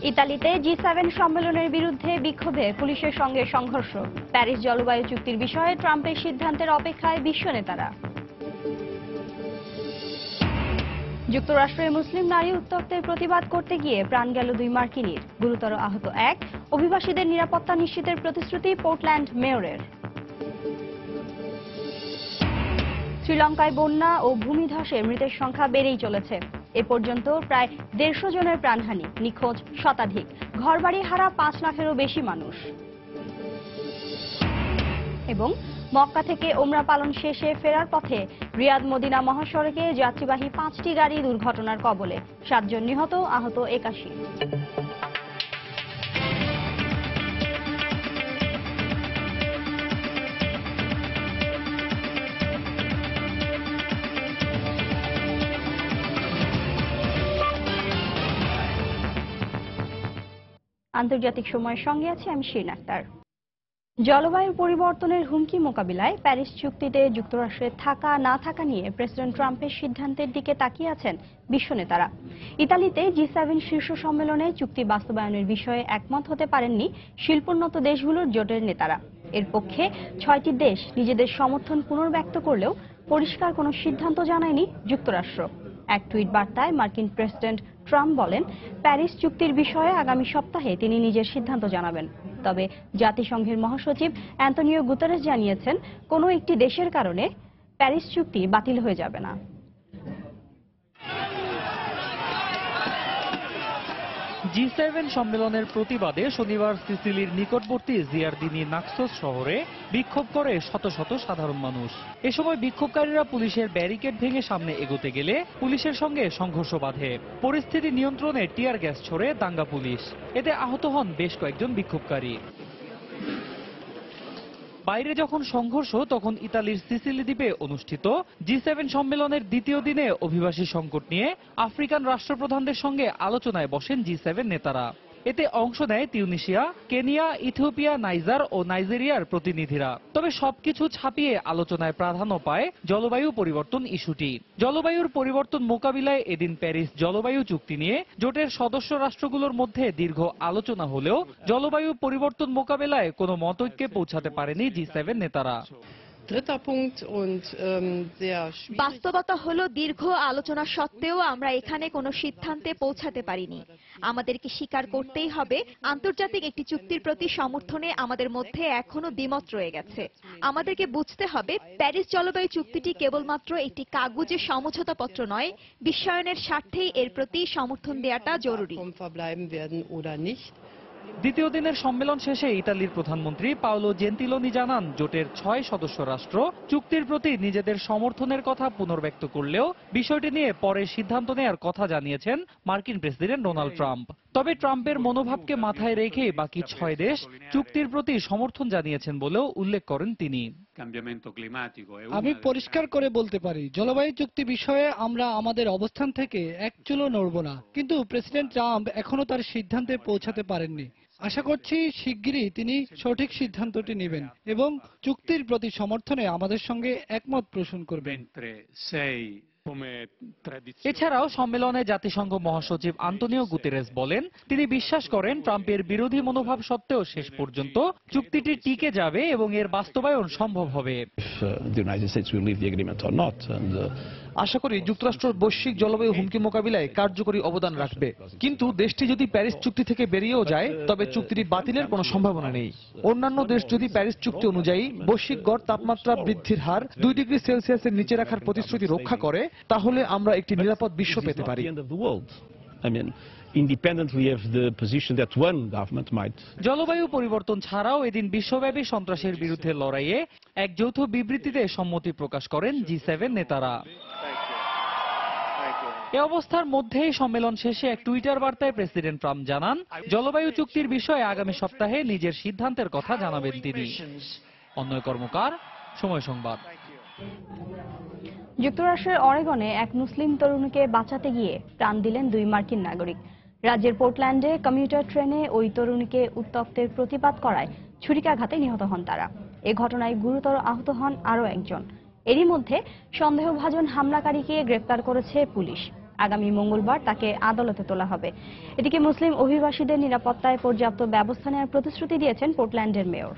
ইতালিতে জি7 সম্মেলনের বিরুদ্ধে বিক্ষোভে পুলিশের সঙ্গে সংঘর্ষ। প্যারিস জলবায়ু চুক্তির বিষয়ে ট্রাম্পের সিদ্ধান্তের অপেক্ষায় বিশ্ব নেতারা। যুক্তরাষ্ট্রে মুসলিম নারী উত্তক্তের প্রতিবাদ করতে গিয়ে প্রাণ গেল 2 মার্কিনীর, গুরুতর আহত 1। অভিবাসীদের নিরাপত্তা নিশ্চিতের প্রতিশ্রুতি পোর্টল্যান্ড মেয়রের। শ্রীলঙ্কায় বন্যা ও ভূমিধসে মৃতের সংখ্যা বেড়েই চলেছে। এ পর্যন্ত প্রায় 150 জনের প্রাণহানি, নিখোঁজ শতাধিক। ঘরবাড়ি হারা 5 লাখেরও বেশি মানুষ। এবং মক্কা থেকে ওমরা পালন শেষে ফেরার পথে রিয়াদ মদিনা মহাসড়কে যাত্রীবাহী 5টি গাড়ি দুর্ঘটনার কবলে, 7 জন নিহত, আহত 81। আন্তর্জাতিক সময়ের সঙ্গে আছে আমি শিরিন আক্তার। জলবায়ু পরিবর্তনের হুমকি মোকাবিলায় প্যারিস চুক্তিতে যুক্তরাষ্ট্রের থাকা না থাকা নিয়ে প্রেসিডেন্ট ট্রাম্পের সিদ্ধান্তের দিকে তাকিয়ে আছেন বিশ্ব নেতারা। ইতালিতে জি7 শীর্ষ সম্মেলনে চুক্তি বাস্তবায়নের বিষয়ে একমত হতে পারেননি শিল্পোন্নত দেশগুলোর জোটের নেতারা। এর পক্ষে 6টি দেশ নিজেদের সমর্থন পুনর্ব্যক্ত করলেও পরিষ্কার কোনো সিদ্ধান্ত জানায়নি যুক্তরাষ্ট্র। এক টুইট বার্তায় মার্কিন প্রেসিডেন্ট ট্রাম্প বলেন, প্যারিস চুক্তির বিষয়ে আগামী সপ্তাহে তিনি নিজের সিদ্ধান্ত জানাবেন। তবে জাতিসংঘের মহাসচিব অ্যান্তোনিও গুতেরেস জানিয়েছেন, কোনো একটি দেশের কারণে প্যারিস চুক্তি বাতিল হয়ে যাবে না। জি7 সম্মেলনের প্রতিবাদে শনিবার সিসিলির নিকটবর্তী জিয়ারদিনি নাক্সোস শহরে বিক্ষোভ করে শত শত সাধারণ মানুষ। এ সময় বিক্ষোভকারীরা পুলিশের ব্যারিকেড ভেঙে সামনে এগোতে গেলে পুলিশের সঙ্গে সংঘর্ষ বাধে। পরিস্থিতি নিয়ন্ত্রণে টিয়ার গ্যাস ছোড়ে দাঙ্গা পুলিশ। এতে আহত হন বেশ কয়েকজন বিক্ষোভকারী। বাইরে যখন সংঘর্ষ, তখন ইতালির সিসিলি দ্বীপে অনুষ্ঠিত জি7 সম্মেলনের দ্বিতীয় দিনে অভিবাসী সংকট নিয়ে আফ্রিকান রাষ্ট্রপ্রধানদের সঙ্গে আলোচনায় বসেন জি7 নেতারা। এতে অংশ নেয় তিউনিসিয়া, কেনিয়া, ইথিওপিয়া, নাইজার ও নাইজেরিয়ার প্রতিনিধিরা। তবে সবকিছু ছাপিয়ে আলোচনায় প্রাধান্য পায় জলবায়ু পরিবর্তন ইস্যুটি। জলবায়ুর পরিবর্তন মোকাবিলায় এদিন প্যারিস জলবায়ু চুক্তি নিয়ে জোটের সদস্য রাষ্ট্রগুলোর মধ্যে দীর্ঘ আলোচনা হলেও জলবায়ু পরিবর্তন মোকাবিলায় কোনো মতৈক্যে পৌঁছাতে পারেনি জি7 নেতারা। বাস্তবতা হলো, দীর্ঘ আলোচনা সত্ত্বেও আমরা এখানে কোনো সিদ্ধান্তে পৌঁছাতে পারিনি। আমাদেরকে স্বীকার করতেই হবে, আন্তর্জাতিক একটি চুক্তির প্রতি সমর্থনে আমাদের মধ্যে এখনো দ্বিমত রয়ে গেছে। আমাদেরকে বুঝতে হবে, প্যারিস জলবায়ু চুক্তিটি কেবলমাত্র একটি কাগুজে সমঝোতাপত্র নয়, বিশ্বায়নের স্বার্থেই এর প্রতি সমর্থন দেওয়াটা জরুরি। দ্বিতীয় দিনের সম্মেলন শেষে ইতালির প্রধানমন্ত্রী পাওলো জেন্তিলোনি জানান, জোটের 6 সদস্য রাষ্ট্র চুক্তির প্রতি নিজেদের সমর্থনের কথা পুনর্ব্যক্ত করলেও বিষয়টি নিয়ে পরে সিদ্ধান্ত নেওয়ার কথা জানিয়েছেন মার্কিন প্রেসিডেন্ট ডোনাল্ড ট্রাম্প। তবে ট্রাম্পের মনোভাবকে মাথায় রেখে বাকি 6 দেশ চুক্তির প্রতি সমর্থন জানিয়েছেন বলেও উল্লেখ করেন তিনি। আমি পরিষ্কার করে বলতে পারি, জলবায়ু চুক্তি বিষয়ে আমরা আমাদের অবস্থান থেকে এক চুলও নড়ব না। কিন্তু প্রেসিডেন্ট ট্রাম্প এখনো তার সিদ্ধান্তে পৌঁছাতে পারেননি। আশা করছি শিগগিরই তিনি সঠিক সিদ্ধান্তটি নেবেন এবং চুক্তির প্রতি সমর্থনে আমাদের সঙ্গে একমত পোষণ করবেন। এছাড়াও সম্মেলনে জাতিসংঘ মহাসচিব আন্তোনিও গুতেরেস বলেন, তিনি বিশ্বাস করেন ট্রাম্পের বিরোধী মনোভাব সত্ত্বেও শেষ পর্যন্ত চুক্তিটি টিকে যাবে এবং এর বাস্তবায়ন সম্ভব হবে। আশা করি যুক্তরাষ্ট্র বৈশ্বিক জলবায়ু হুমকি মোকাবিলায় কার্যকরী অবদান রাখবে, কিন্তু দেশটি যদি প্যারিস চুক্তি থেকে বেরিয়েও যায় তবে চুক্তিটি বাতিলের কোনো সম্ভাবনা নেই। অন্যান্য দেশ যদি প্যারিস চুক্তি অনুযায়ী বৈশ্বিক গড় তাপমাত্রা বৃদ্ধির হার 2 ডিগ্রি সেলসিয়াসের নিচে রাখার প্রতিশ্রুতি রক্ষা করে, তাহলে আমরা একটি নিরাপদ বিশ্ব পেতে পারি। জলবায়ু পরিবর্তন ছাড়াও এদিন বিশ্বব্যাপী সন্ত্রাসের বিরুদ্ধে লড়াইয়ে এক যৌথ বিবৃতিতে সম্মতি প্রকাশ করেন জি7 নেতারা। এ অবস্থার মধ্যেই সম্মেলন শেষে এক টুইটার বার্তায় প্রেসিডেন্ট ট্রাম্প জানান, জলবায়ু চুক্তির বিষয়ে আগামী সপ্তাহে নিজের সিদ্ধান্তের কথা জানাবেন তিনি। অন্যয় কর্মকার, সময় সংবাদ। যুক্তরাষ্ট্রের অরেগনে এক মুসলিম তরুণীকে বাঁচাতে গিয়ে প্রাণ দিলেন 2 মার্কিন নাগরিক। রাজ্যের পোর্টল্যান্ডে কমিউটার ট্রেনে ওই তরুণীকে উত্তক্তের প্রতিবাদ করায় ছুরিকাঘাতে নিহত হন তারা। এ ঘটনায় গুরুতর আহত হন আরও একজন। এরই মধ্যে সন্দেহভাজন হামলাকারীকে গ্রেপ্তার করেছে পুলিশ। আগামী মঙ্গলবার তাকে আদালতে তোলা হবে। এদিকে মুসলিম অভিবাসীদের নিরাপত্তায় পর্যাপ্ত ব্যবস্থা নেওয়ার প্রতিশ্রুতি দিয়েছেন পোর্টল্যান্ডের মেয়র।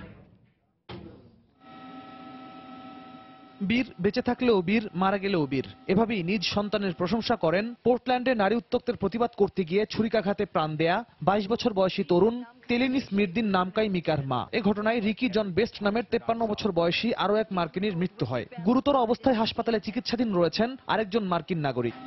বীর বেঁচে থাকলেও বীর, মারা গেলেও বীর, এভাবেই নিজ সন্তানের প্রশংসা করেন পোর্টল্যান্ডে নারী উত্তক্তের প্রতিবাদ করতে গিয়ে ছুরিকাঘাতে প্রাণ দেয়া 22 বছর বয়সী তরুণ তেলিনিস মির্দিন নামকাই মিকার মা। এ ঘটনায় রিকি জন বেস্ট নামের 53 বছর বয়সী আরও এক মার্কিনীর মৃত্যু হয়। গুরুতর অবস্থায় হাসপাতালে চিকিৎসাধীন রয়েছেন আরেকজন মার্কিন নাগরিক।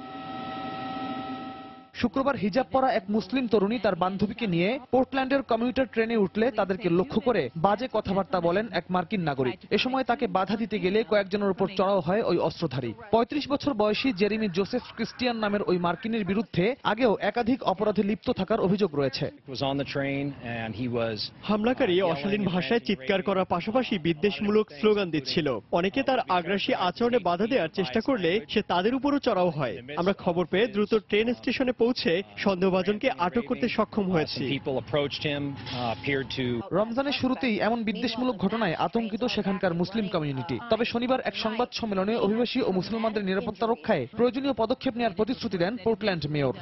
শুক্রবার হিজাব পরা এক মুসলিম তরুণী তার বান্ধবীকে নিয়ে পোর্টল্যান্ডের কমিউটার ট্রেনে উঠলে তাদেরকে লক্ষ্য করে বাজে কথাবার্তা বলেন এক মার্কিন নাগরিক। এ সময় তাকে বাধা দিতে গেলে কয়েকজনের উপর চড়াও হয় ওই অস্ত্রধারী। 35 বছর বয়সী জেরেমি জোসেফ ক্রিস্টিয়ান নামের ওই মার্কিনের বিরুদ্ধে আগেও একাধিক অপরাধে লিপ্ত থাকার অভিযোগ রয়েছে। হামলাকারী অশালীন ভাষায় চিৎকার করার পাশাপাশি বিদ্বেষমূলক স্লোগান দিচ্ছিল। অনেকে তার আগ্রাসী আচরণে বাধা দেওয়ার চেষ্টা করলে সে তাদের উপরও চড়াও হয়। আমরা খবর পেয়ে দ্রুত ট্রেন স্টেশনে পৌঁছে সন্দেহভাজনকে আটক করতে সক্ষম হয়েছি। রমজানের শুরুতেই এমন বিদ্বেষমূলক ঘটনায় আতঙ্কিত সেখানকার মুসলিম কমিউনিটি। তবে শনিবার এক সংবাদ সম্মেলনে অভিবাসী ও মুসলমানদের নিরাপত্তা রক্ষায় প্রয়োজনীয় পদক্ষেপ নেওয়ার প্রতিশ্রুতি দেন পোর্টল্যান্ড মেয়র।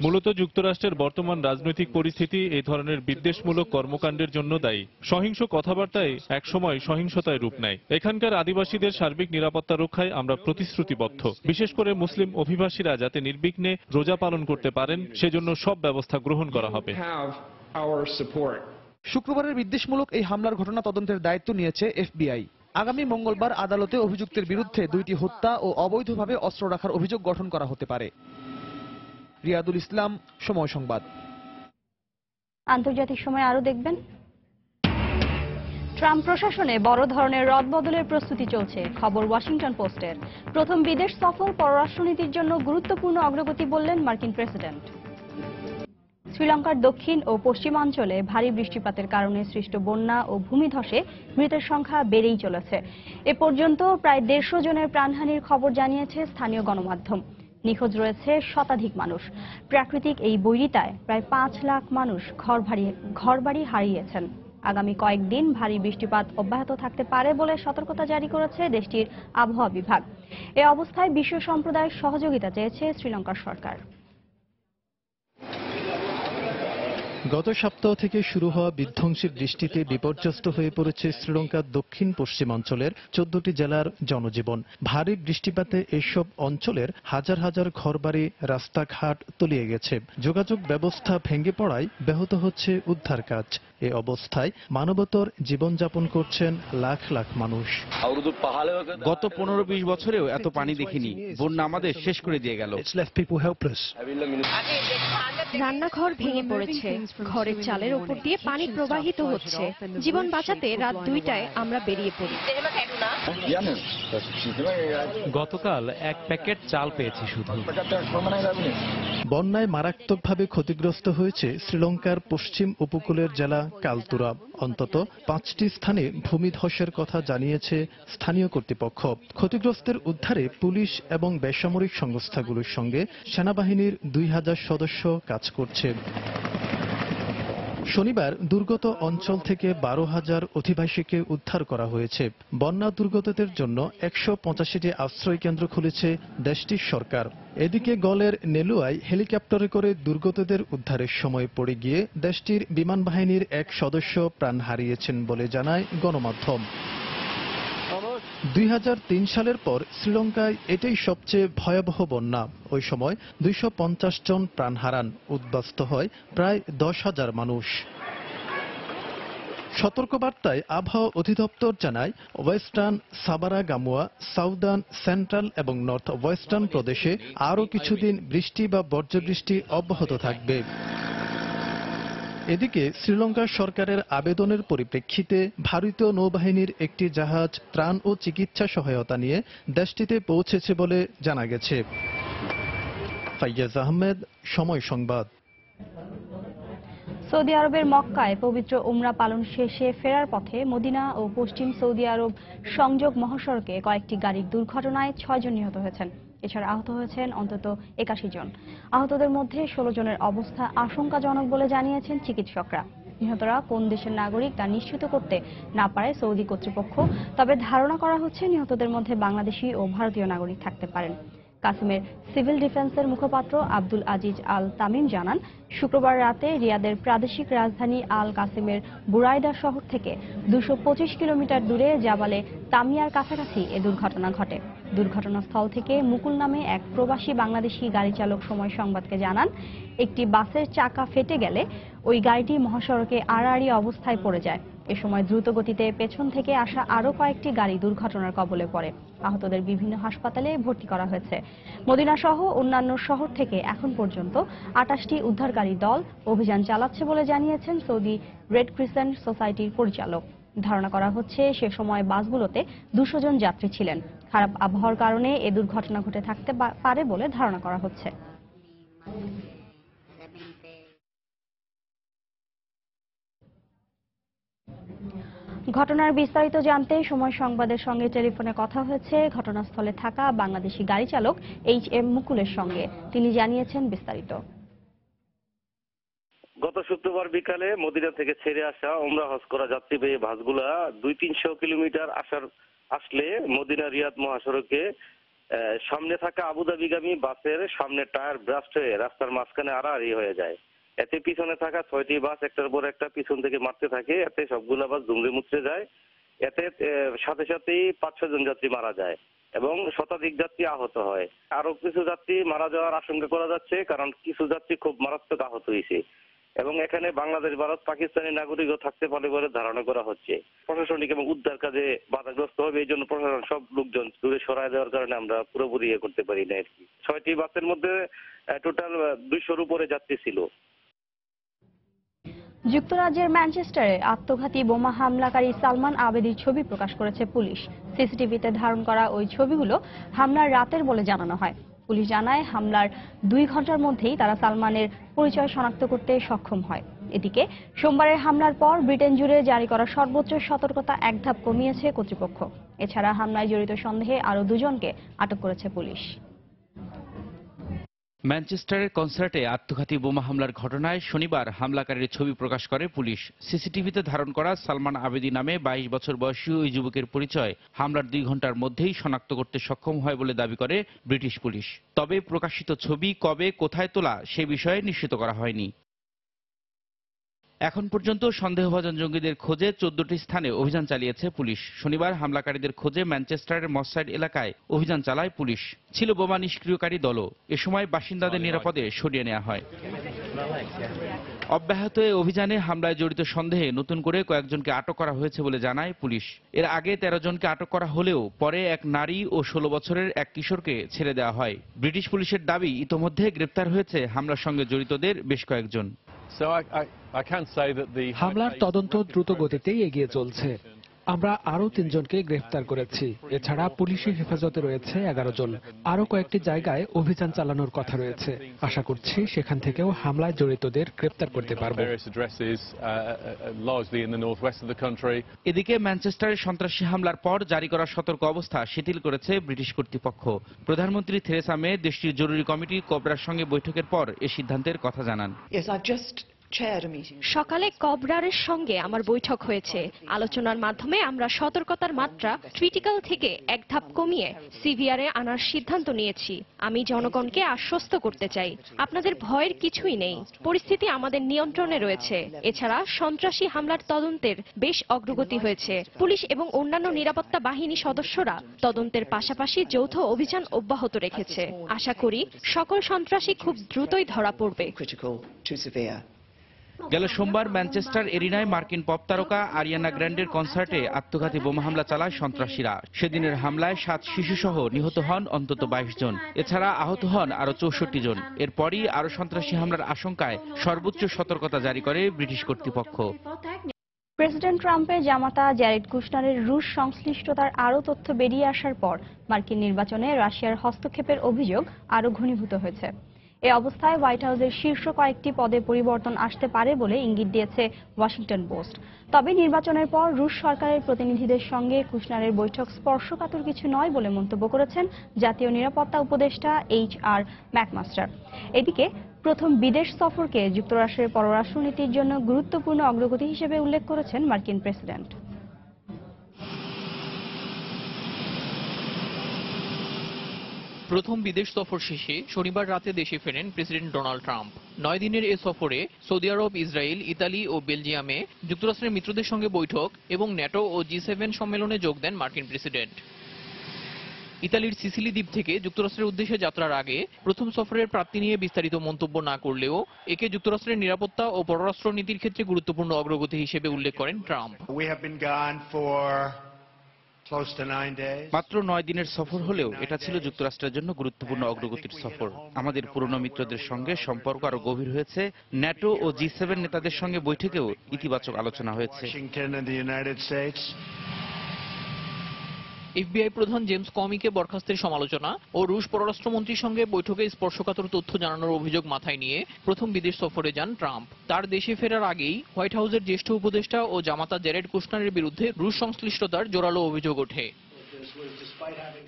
মূলত যুক্তরাষ্ট্রের বর্তমান রাজনৈতিক পরিস্থিতি এই ধরনের বিদ্বেষমূলক কর্মকাণ্ডের জন্য দায়ী। সহিংস কথাবার্তায় একসময় সহিংসতায় রূপ নেয়। এখানকার আদিবাসীদের সার্বিক নিরাপত্তা রক্ষায় আমরা প্রতিশ্রুতিবদ্ধ। বিশেষ করে মুসলিম অভিবাসীরা যাতে নির্বিঘ্নে রোজা পালন করতে পারেন সেজন্য সব ব্যবস্থা গ্রহণ করা হবে। শুক্রবারের বিদ্বেষমূলক এই হামলার ঘটনা তদন্তের দায়িত্ব নিয়েছে FBI। আগামী মঙ্গলবার আদালতে অভিযুক্তের বিরুদ্ধে 2টি হত্যা ও অবৈধভাবে অস্ত্র রাখার অভিযোগ গঠন করা হতে পারে। রিয়াদুল ইসলাম, সময় সংবাদ। আন্তর্জাতিক সময় আরো দেখবেন। ট্রাম্প প্রশাসনে বড় ধরনের রদবদলের প্রস্তুতি চলছে, খবর ওয়াশিংটন পোস্টের। প্রথম বিদেশ সফর পররাষ্ট্রনীতির জন্য গুরুত্বপূর্ণ অগ্রগতি বললেন মার্কিন প্রেসিডেন্ট। শ্রীলঙ্কার দক্ষিণ ও পশ্চিমাঞ্চলে ভারী বৃষ্টিপাতের কারণে সৃষ্ট বন্যা ও ভূমিধসে মৃতের সংখ্যা বেড়েই চলেছে। এ পর্যন্ত প্রায় 150 জনের প্রাণহানির খবর জানিয়েছে স্থানীয় গণমাধ্যম। নিখোঁজ রয়েছে শতাধিক মানুষ। প্রাকৃতিক এই বৈরিতায় প্রায় 5 লাখ মানুষ ঘরবাড়ি হারিয়েছেন। আগামী কয়েকদিন ভারী বৃষ্টিপাত অব্যাহত থাকতে পারে বলে সতর্কতা জারি করেছে দেশটির আবহাওয়া বিভাগ। এ অবস্থায় বিশ্ব সম্প্রদায়ের সহযোগিতা চেয়েছে শ্রীলঙ্কার সরকার। গত সপ্তাহ থেকে শুরু হওয়া বিধ্বংসী বৃষ্টিতে বিপর্যস্ত হয়ে পড়েছে শ্রীলঙ্কার দক্ষিণ পশ্চিমাঞ্চলের 14টি জেলার জনজীবন। ভারী বৃষ্টিপাতে এসব অঞ্চলের হাজার হাজার ঘরবাড়ি, রাস্তাঘাট তলিয়ে গেছে। যোগাযোগ ব্যবস্থা ভেঙে পড়ায় ব্যাহত হচ্ছে উদ্ধার কাজ। এ অবস্থায় মানবতর জীবনযাপন করছেন লাখ লাখ মানুষ। গত 15-20 বছরেও এত পানি দেখিনি। বন্যা আমাদের শেষ করে দিয়ে গেল। রান্নাঘর ভেঙে পড়েছে, ঘরের চালের উপর দিয়ে পানি প্রবাহিত হচ্ছে। জীবন বাঁচাতে রাত 2টায় আমরা বেরিয়ে পড়ি। গতকাল এক প্যাকেট চাল পেয়েছি শুধু। বন্যায় মারাত্মকভাবে ক্ষতিগ্রস্ত হয়েছে শ্রীলঙ্কার পশ্চিম উপকূলের জেলা কালতুরা। অন্তত 5টি স্থানে ভূমিধসের কথা জানিয়েছে স্থানীয় কর্তৃপক্ষ। ক্ষতিগ্রস্তের উদ্ধারে পুলিশ এবং বেসামরিক সংস্থাগুলোর সঙ্গে সেনাবাহিনীর 2000 সদস্য কাজ করছে। শনিবার দুর্গত অঞ্চল থেকে 12,000 অধিবাসীকে উদ্ধার করা হয়েছে। বন্যা দুর্গতদের জন্য 185টি আশ্রয় কেন্দ্র খুলেছে দেশটির সরকার। এদিকে গলের নেলুয়ায় হেলিকপ্টারে করে দুর্গতদের উদ্ধারের সময় পড়ে গিয়ে দেশটির বিমান বাহিনীর এক সদস্য প্রাণ হারিয়েছেন বলে জানায় গণমাধ্যম। 2003 সালের পর শ্রীলঙ্কায় এটাই সবচেয়ে ভয়াবহ বন্যা। ওই সময় 250 জন প্রাণ হারান, উদ্বাস্তু হয় প্রায় 10,000 মানুষ। সতর্কবার্তায় আবহাওয়া অধিদপ্তর জানায় ওয়েস্টার্ন সাবারা গামুয়া, সাউদার্ন, সেন্ট্রাল এবং নর্থ ওয়েস্টার্ন প্রদেশে আরও কিছুদিন বৃষ্টি বা বজ্রবৃষ্টি অব্যাহত থাকবে। এদিকে শ্রীলঙ্কার সরকারের আবেদনের পরিপ্রেক্ষিতে ভারতীয় নৌবাহিনীর একটি জাহাজ ত্রাণ ও চিকিৎসা সহায়তা নিয়ে দেশটিতে পৌঁছেছে বলে জানা গেছে। ফাইয়াজ আহমেদ, সময় সংবাদ। সৌদি আরবের মক্কায় পবিত্র উমরা পালন শেষে ফেরার পথে মদিনা ও পশ্চিম সৌদি আরব সংযোগ মহাসড়কে কয়েকটি গাড়ির দুর্ঘটনায় 6 জন নিহত হয়েছেন। এছাড়া আহত হয়েছেন অন্তত 81 জন। আহতদের মধ্যে 16 জনের অবস্থা আশঙ্কাজনক বলে জানিয়েছেন চিকিৎসকরা। নিহতরা কোন দেশের নাগরিক তা নিশ্চিত করতে না পারে সৌদি কর্তৃপক্ষ, তবে ধারণা করা হচ্ছে নিহতদের মধ্যে বাংলাদেশি ও ভারতীয় নাগরিক থাকতে পারেন। কাসিমের সিভিল ডিফেন্সের মুখপাত্র আব্দুল আজিজ আল তামিম জানান, শুক্রবার রাতে রিয়াদের প্রাদেশিক রাজধানী আল কাসিমের বুরাইদা শহর থেকে 225 কিলোমিটার দূরে জাবালে তামিয়ার কাছাকাছি এ দুর্ঘটনা ঘটে। দুর্ঘটনাস্থল থেকে মুকুল নামে এক প্রবাসী বাংলাদেশি গাড়ি চালক সময় সংবাদকে জানান, একটি বাসের চাকা ফেটে গেলে ওই গাড়িটি মহাসড়কে আড়াআড়ি অবস্থায় পড়ে যায়। এ সময় দ্রুত গতিতে পেছন থেকে আসা আরও কয়েকটি গাড়ি দুর্ঘটনার কবলে পড়ে। আহতদের বিভিন্ন হাসপাতালে ভর্তি করা হয়েছে। মদিনা সহ অন্যান্য শহর থেকে এখন পর্যন্ত 28টি উদ্ধারকারী দল অভিযান চালাচ্ছে বলে জানিয়েছেন সৌদি রেড ক্রিসেন্ট সোসাইটির পরিচালক। ধারণা করা হচ্ছে সে সময় বাসগুলোতে 200 জন যাত্রী ছিলেন। খারাপ আবহাওয়ার কারণে এ দুর্ঘটনা ঘটে থাকতে পারে বলে ধারণা করা হচ্ছে। ঘটনার বিস্তারিত জানতে সময় সংবাদের সঙ্গে টেলিফোনে কথা হয়েছে ঘটনাস্থলে থাকা বাংলাদেশি গাড়ি চালক HM মুকুলের সঙ্গে। তিনি জানিয়েছেন বিস্তারিত। গত শুক্রবার বিকালে মদিনা থেকে ছেড়ে আসা ওমরা হজ করা যাত্রীবাহী বাসগুলা 200-300 কিলোমিটার আসলে মদিনা রিয়াদ মহাসড়কে সামনে থাকা আবুধাবিগামী বাসের সামনে টায়ার ব্রাস্ট হয়ে রাস্তার মাঝখানে আড়াআড়ি হয়ে যায়। এতে পিছনে থাকা 6টি বাস একটার পর একটা পিছন থেকে মারতে থাকে। এতে সবগুলা বাস দুমড়ে মুচড়ে যায়। এতে সাথে সাথেই 5-6 জন যাত্রী মারা যায় এবং শতাধিক যাত্রী আহত হয়। আরো কিছু যাত্রী মারা যাওয়ার আশঙ্কা করা যাচ্ছে, কারণ কিছু যাত্রী খুব মারাত্মক আহত হয়েছে এবং এখানে বাংলাদেশ, ভারত, পাকিস্তানি নাগরিকও থাকতে পারে বলে ধারণা করা হচ্ছে। প্রশাসনিক এবং উদ্ধার কাজে বাধাগ্রস্ত হবে, এই জন্য প্রশাসন সব লোকজন দূরে সরায় দেওয়ার কারণে আমরা পুরোপুরি করতে পারি না আর কি। 6টি বাসের মধ্যে টোটাল 200-র উপরে যাত্রী ছিল। যুক্তরাজ্যের ম্যানচেস্টারে আত্মঘাতী বোমা হামলাকারী সালমান আবেদির ছবি প্রকাশ করেছে পুলিশ। সিসিটিভিতে ধারণ করা ওই ছবিগুলো হামলার রাতের বলে জানানো হয়। পুলিশ জানায়, হামলার 2 ঘন্টার মধ্যেই তারা সালমানের পরিচয় শনাক্ত করতে সক্ষম হয়। এদিকে সোমবারের হামলার পর ব্রিটেন জুড়ে জারি করা সর্বোচ্চ সতর্কতা এক ধাপ কমিয়েছে কর্তৃপক্ষ। এছাড়া হামলায় জড়িত সন্দেহে আরও 2 জনকে আটক করেছে পুলিশ। ম্যানচেস্টারের কনসার্টে আত্মঘাতী বোমা হামলার ঘটনায় শনিবার হামলাকারীর ছবি প্রকাশ করে পুলিশ। সিসিটিভিতে ধারণ করা সালমান আবেদি নামে 22 বছর বয়সী ওই যুবকের পরিচয় হামলার 2 ঘন্টার মধ্যেই শনাক্ত করতে সক্ষম হয় বলে দাবি করে ব্রিটিশ পুলিশ। তবে প্রকাশিত ছবি কবে কোথায় তোলা সে বিষয়ে নিশ্চিত করা হয়নি। এখন পর্যন্ত সন্দেহভাজন জঙ্গিদের খোঁজে 14টি স্থানে অভিযান চালিয়েছে পুলিশ। শনিবার হামলাকারীদের খোঁজে ম্যানচেস্টারের মসসাইড এলাকায় অভিযান চালায় পুলিশ। ছিল বোমা নিষ্ক্রিয়কারী দলও। এ সময় বাসিন্দাদের নিরাপদে সরিয়ে নেওয়া হয়। অব্যাহত এই অভিযানে হামলায় জড়িত সন্দেহে নতুন করে কয়েকজনকে আটক করা হয়েছে বলে জানায় পুলিশ। এর আগে 13 জনকে আটক করা হলেও পরে এক নারী ও 16 বছরের এক কিশোরকে ছেড়ে দেওয়া হয়। ব্রিটিশ পুলিশের দাবি, ইতোমধ্যে গ্রেপ্তার হয়েছে হামলার সঙ্গে জড়িতদের বেশ কয়েকজন। হামলার তদন্ত দ্রুত গতিতেই এগিয়ে চলছে। আমরা আরো 3 জনকে গ্রেফতার করেছি। এছাড়া পুলিশের হেফাজতে রয়েছে 11 জন। আরো কয়েকটি জায়গায় অভিযান চালানোর কথা রয়েছে। আশা করছি সেখান থেকেও হামলায় জড়িতদের গ্রেফতার করতে পারব। এদিকে ম্যানচেস্টারের সন্ত্রাসী হামলার পর জারি করা সতর্ক অবস্থা শিথিল করেছে ব্রিটিশ কর্তৃপক্ষ। প্রধানমন্ত্রী থেরেসা মে দেশটির জরুরি কমিটি কোবরার সঙ্গে বৈঠকের পর এ সিদ্ধান্তের কথা জানান। সকালে কবরারের সঙ্গে আমার বৈঠক হয়েছে। আলোচনার মাধ্যমে আমরা সতর্কতার মাত্রা ক্রিটিক্যাল থেকে এক ধাপ কমিয়ে সিভিয়ারে আনার সিদ্ধান্ত নিয়েছি। আমি জনগণকে আশ্বস্ত করতে চাই, আপনাদের ভয়ের কিছুই নেই। পরিস্থিতি আমাদের নিয়ন্ত্রণে রয়েছে। এছাড়া সন্ত্রাসী হামলার তদন্তের বেশ অগ্রগতি হয়েছে। পুলিশ এবং অন্যান্য নিরাপত্তা বাহিনী সদস্যরা তদন্তের পাশাপাশি যৌথ অভিযান অব্যাহত রেখেছে। আশা করি সকল সন্ত্রাসী খুব দ্রুতই ধরা পড়বে। গেল সোমবার ম্যানচেস্টার এরিনায় মার্কিন পপ তারকা আরিয়ানা গ্র্যান্ডের কনসার্টে আত্মঘাতী বোমা হামলা চালায় সন্ত্রাসীরা। সেদিনের হামলায় 7 শিশুসহ নিহত হন অন্তত 22 জন। এছাড়া আহত হন আরো 64 জন। এরপরই আরো সন্ত্রাসী হামলার আশঙ্কায় সর্বোচ্চ সতর্কতা জারি করে ব্রিটিশ কর্তৃপক্ষ। প্রেসিডেন্ট ট্রাম্পের জামাতা জ্যারেড কুশনারের রুশ সংশ্লিষ্টতার আরও তথ্য বেরিয়ে আসার পর মার্কিন নির্বাচনে রাশিয়ার হস্তক্ষেপের অভিযোগ আরও ঘনীভূত হয়েছে। এ অবস্থায় হোয়াইট হাউসের শীর্ষ কয়েকটি পদে পরিবর্তন আসতে পারে বলে ইঙ্গিত দিয়েছে ওয়াশিংটন পোস্ট। তবে নির্বাচনের পর রুশ সরকারের প্রতিনিধিদের সঙ্গে কুশনারের বৈঠক স্পর্শকাতর কিছু নয় বলে মন্তব্য করেছেন জাতীয় নিরাপত্তা উপদেষ্টা HR ম্যাকমাস্টার। এদিকে প্রথম বিদেশ সফরকে যুক্তরাষ্ট্রের পররাষ্ট্রনীতির জন্য গুরুত্বপূর্ণ অগ্রগতি হিসেবে উল্লেখ করেছেন মার্কিন প্রেসিডেন্ট। প্রথম বিদেশ সফর শেষে শনিবার রাতে দেশে ফেরেন প্রেসিডেন্ট ডোনাল্ড ট্রাম্প। 9 দিনের এ সফরে সৌদি আরব, ইসরায়েল, ইতালি ও বেলজিয়ামে যুক্তরাষ্ট্রের মিত্রদের সঙ্গে বৈঠক এবং ন্যাটো ও G7 সম্মেলনে যোগ দেন মার্কিন প্রেসিডেন্ট। ইতালির সিসিলি দ্বীপ থেকে যুক্তরাষ্ট্রের উদ্দেশ্যে যাত্রার আগে প্রথম সফরের প্রাপ্তি নিয়ে বিস্তারিত মন্তব্য না করলেও একে যুক্তরাষ্ট্রের নিরাপত্তা ও পররাষ্ট্র নীতির ক্ষেত্রে গুরুত্বপূর্ণ অগ্রগতি হিসেবে উল্লেখ করেন ট্রাম্প। মাত্র 9 দিনের সফর হলেও এটা ছিল যুক্তরাষ্ট্রের জন্য গুরুত্বপূর্ণ অগ্রগতির সফর। আমাদের পুরনো মিত্রদের সঙ্গে সম্পর্ক আরো গভীর হয়েছে। ন্যাটো ও G7 নেতাদের সঙ্গে বৈঠকেও ইতিবাচক আলোচনা হয়েছে। FBI প্রধান জেমস কমিকে বরখাস্তের সমালোচনা ও রুশ পররাষ্ট্রমন্ত্রীর সঙ্গে বৈঠকে স্পর্শকাতর তথ্য জানানোর অভিযোগ মাথায় নিয়ে প্রথম বিদেশ সফরে যান ট্রাম্প। তার দেশে ফেরার আগেই হোয়াইট হাউসের জ্যেষ্ঠ উপদেষ্টা ও জামাতা জ্যারেড কুশনারের বিরুদ্ধে রুশ সংশ্লিষ্টতার জোরালো অভিযোগ ওঠে।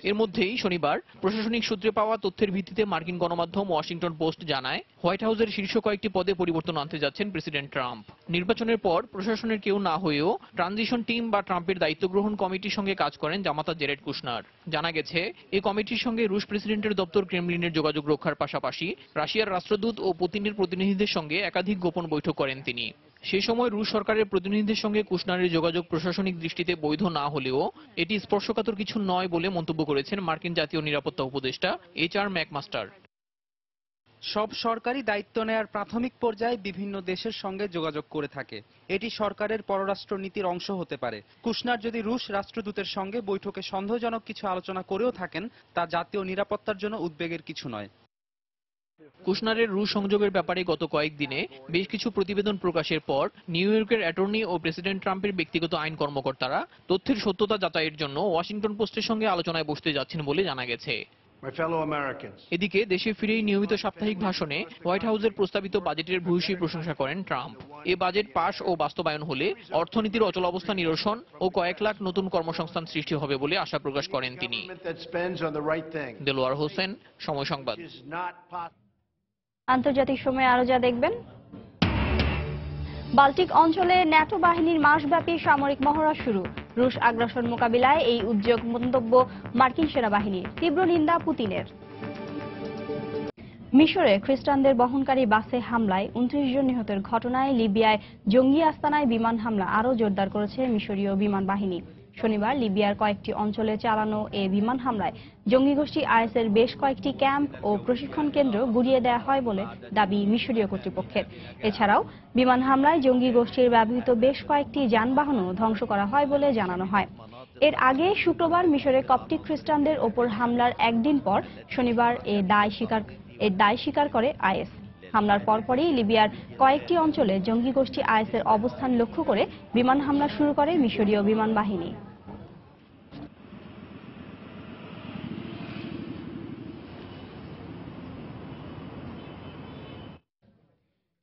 এর মধ্যেই শনিবার প্রশাসনিক সূত্রে পাওয়া তথ্যের ভিত্তিতে মার্কিন গণমাধ্যম ওয়াশিংটন পোস্ট জানায়, হোয়াইট হাউসের শীর্ষ কয়েকটি পদে পরিবর্তন আনতে যাচ্ছেন প্রেসিডেন্ট ট্রাম্প। নির্বাচনের পর প্রশাসনের কেউ না হয়েও ট্রানজিশন টিম বা ট্রাম্পের দায়িত্ব গ্রহণ কমিটির সঙ্গে কাজ করেন জামাতা জ্যারেড কুশনার। জানা গেছে, এই কমিটির সঙ্গে রুশ প্রেসিডেন্টের দপ্তর ক্রেমলিনের যোগাযোগ রক্ষার পাশাপাশি রাশিয়ার রাষ্ট্রদূত ও পুতিনের প্রতিনিধিদের সঙ্গে একাধিক গোপন বৈঠক করেন তিনি। সেই সময় রুশ সরকারের প্রতিনিধিদের সঙ্গে কুশনারের যোগাযোগ প্রশাসনিক দৃষ্টিতে বৈধ না হলেও এটি স্পর্শকাতর কিছু নয় বলে মন্তব্য করেছেন মার্কিন জাতীয় নিরাপত্তা উপদেষ্টা HR ম্যাকমাস্টার। সব সরকারি দায়িত্ব নেয়ার প্রাথমিক পর্যায়ে বিভিন্ন দেশের সঙ্গে যোগাযোগ করে থাকে। এটি সরকারের পররাষ্ট্র নীতির অংশ হতে পারে। কুশনার যদি রুশ রাষ্ট্রদূতের সঙ্গে বৈঠকে সন্দেহজনক কিছু আলোচনা করেও থাকেন, তা জাতীয় নিরাপত্তার জন্য উদ্বেগের কিছু নয়। কুশনারের রুশ সংযোগের ব্যাপারে গত কয়েকদিনে বেশ কিছু প্রতিবেদন প্রকাশের পর নিউ ইয়র্কের অ্যাটর্নি ও প্রেসিডেন্ট ট্রাম্পের ব্যক্তিগত আইন কর্মকর্তারা তথ্যের সত্যতা যাচাইয়ের জন্য ওয়াশিংটন পোস্টের সঙ্গে আলোচনায় বসতে যাচ্ছেন বলে জানা গেছে। এদিকে দেশে ফিরেই নিয়মিত সাপ্তাহিক ভাষণে হোয়াইট হাউসের প্রস্তাবিত বাজেটের ভূয়সী প্রশংসা করেন ট্রাম্প। এ বাজেট পাশ ও বাস্তবায়ন হলে অর্থনীতির অচলাবস্থা নিরসন ও কয়েক লাখ নতুন কর্মসংস্থান সৃষ্টি হবে বলে আশা প্রকাশ করেন তিনি। দেলোয়ার হোসেন, সময় সংবাদ। আন্তর্জাতিক সময়ে আরো যা দেখবেন, বাল্টিক অঞ্চলে ন্যাটো বাহিনীর মাসব্যাপী সামরিক মহড়া শুরু। রুশ আগ্রাসন মোকাবিলায় এই উদ্যোগ মন্তব্য মার্কিন সেনাবাহিনীর, তীব্র নিন্দা পুতিনের। মিশরে খ্রিস্টানদের বহনকারী বাসে হামলায় 29 জন নিহতের ঘটনায় লিবিয়ায় জঙ্গি আস্তানায় বিমান হামলা আরও জোরদার করেছে মিশরীয় বিমান বাহিনী। শনিবার লিবিয়ার কয়েকটি অঞ্চলে চালানো এ বিমান হামলায় জঙ্গি গোষ্ঠী IS-এর বেশ কয়েকটি ক্যাম্প ও প্রশিক্ষণ কেন্দ্র গুড়িয়ে দেওয়া হয় বলে দাবি মিশরীয় কর্তৃপক্ষের। এছাড়াও বিমান হামলায় জঙ্গি গোষ্ঠীর ব্যবহৃত বেশ কয়েকটি যানবাহনও ধ্বংস করা হয় বলে জানানো হয়। এর আগে শুক্রবার মিশরে কপ্টিক খ্রিস্টানদের ওপর হামলার একদিন পর শনিবার এর দায় স্বীকার করে IS। হামলার পরপরই লিবিয়ার কয়েকটি অঞ্চলে জঙ্গি গোষ্ঠী IS-এর অবস্থান লক্ষ্য করে বিমান হামলা শুরু করে মিশরীয় বিমান বাহিনী।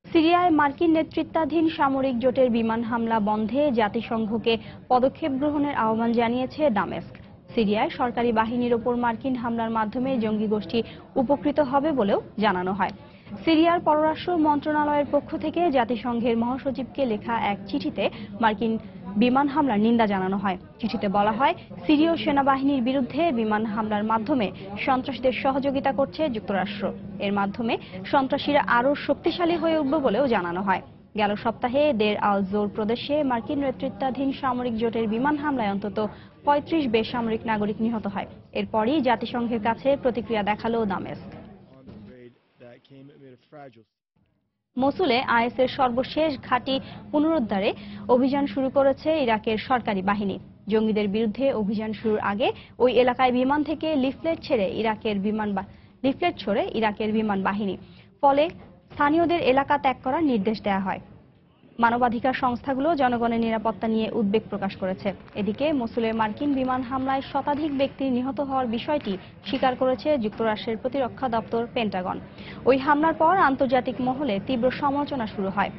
সিরিয়ায় মার্কিন নেতৃত্বাধীন সামরিক জোটের বিমান হামলা বন্ধে জাতিসংঘকে পদক্ষেপ গ্রহণের আহ্বান জানিয়েছে দামেস্ক। সিরিয়ায় সরকারি বাহিনীর ওপর মার্কিন হামলার মাধ্যমে জঙ্গি গোষ্ঠী উপকৃত হবে বলেও জানানো হয়। সিরিয়ার পররাষ্ট্র মন্ত্রণালয়ের পক্ষ থেকে জাতিসংঘের মহাসচিবকে লেখা এক চিঠিতে মার্কিন বিমান হামলার নিন্দা জানানো হয়। চিঠিতে বলা হয়, সিরীয় সেনাবাহিনীর বিরুদ্ধে বিমান হামলার মাধ্যমে সন্ত্রাসীদের সহযোগিতা করছে যুক্তরাষ্ট্র। এর মাধ্যমে সন্ত্রাসীরা আরও শক্তিশালী হয়ে উঠবে বলেও জানানো হয়। গেল সপ্তাহে দের আল জোর প্রদেশে মার্কিন নেতৃত্বাধীন সামরিক জোটের বিমান হামলায় অন্তত 35 বেসামরিক নাগরিক নিহত হয়। এরপরই জাতিসংঘের কাছে প্রতিক্রিয়া দেখালো দামেস্ক। মসুলে IS-এর সর্বশেষ ঘাঁটি পুনরুদ্ধারে অভিযান শুরু করেছে ইরাকের সরকারি বাহিনী। জঙ্গিদের বিরুদ্ধে অভিযান শুরুর আগে ওই এলাকায় বিমান থেকে লিফলেট ছড়ে ইরাকের বিমান বাহিনী। ফলে স্থানীয়দের এলাকা ত্যাগ করার নির্দেশ দেওয়া হয়। মানবাধিকার সংস্থাগুলো জনগণের নিরাপত্তা নিয়ে উদ্বেগ প্রকাশ করেছে। এদিকে মসুলের মার্কিন বিমান হামলায় শতাধিক ব্যক্তি নিহত হওয়ার বিষয়টি স্বীকার করেছে যুক্তরাষ্ট্রের প্রতিরক্ষা দপ্তর পেন্টাগন। ওই হামলার পর আন্তর্জাতিক মহলে তীব্র সমালোচনা শুরু হয়।